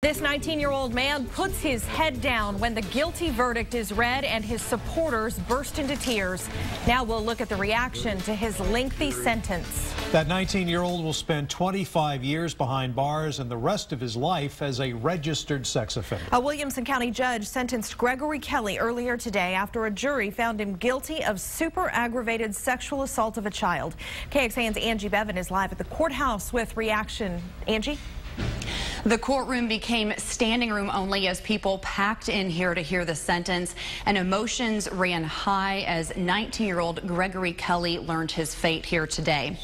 This 19-year-old man puts his head down when the guilty verdict is read and his supporters burst into tears. Now we'll look at the reaction to his lengthy sentence. That 19-year-old will spend 25 years behind bars and the rest of his life as a registered sex offender. A Williamson County judge sentenced Gregory Kelley earlier today after a jury found him guilty of super aggravated sexual assault of a child. KXAN's Angie Bevan is live at the courthouse with reaction. Angie? The courtroom became standing room only as people packed in here to hear the sentence, and emotions ran high as 19-year-old Gregory Kelley learned his fate here today.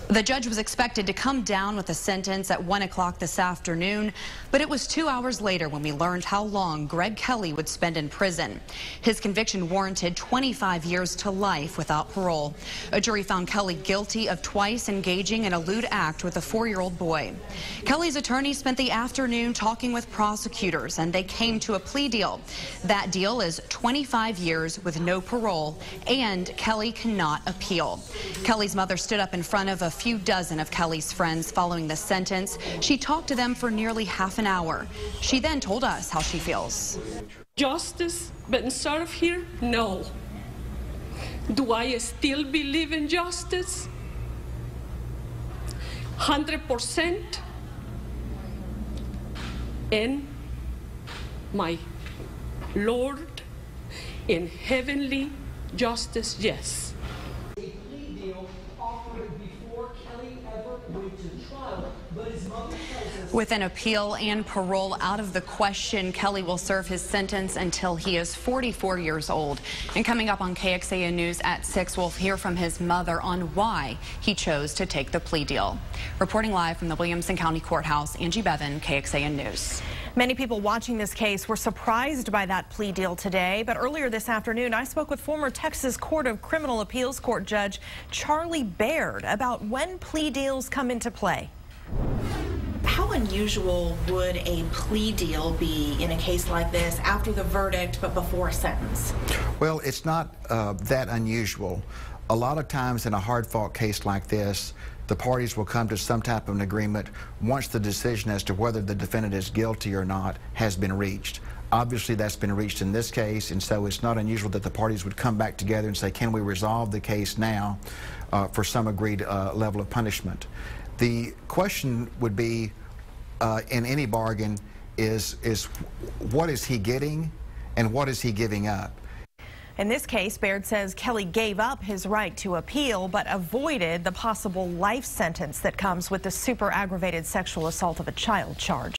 The judge was expected to come down with a sentence at 1 o'clock this afternoon, but it was 2 hours later when we learned how long Greg Kelley would spend in prison. His conviction warranted 25 years to life without parole. A jury found Kelley guilty of twice engaging in a lewd act with a 4-year-old boy. Kelley's attorney spent the afternoon talking with prosecutors, and they came to a plea deal. That deal is 25 years with no parole, and Kelley cannot appeal. Kelley's mother stood up in front of a few dozen of Kelley's friends following the sentence. She talked to them for nearly half an hour. She then told us how she feels. Justice been served here? No. Do I still believe in justice? 100% in my Lord in heavenly justice, yes. With an appeal and parole out of the question, Kelley will serve his sentence until he is 44 years old. And coming up on KXAN News at 6, we'll hear from his mother on why he chose to take the plea deal. Reporting live from the Williamson County Courthouse, Angie Bevan, KXAN News. Many people watching this case were surprised by that plea deal today, but earlier this afternoon I spoke with former Texas Court of Criminal Appeals Court Judge Charlie Baird about when plea deals come into play. How unusual would a plea deal be in a case like this after the verdict but before a sentence? Well, it's not that unusual. A lot of times in a hard-fought case like this, the parties will come to some type of an agreement once the decision as to whether the defendant is guilty or not has been reached. Obviously, that's been reached in this case, and so it's not unusual that the parties would come back together and say, can we resolve the case now for some agreed level of punishment? The question would be, in any bargain, is what is he getting and what is he giving up? In this case, Baird says Kelley gave up his right to appeal but avoided the possible life sentence that comes with the super aggravated sexual assault of a child charge.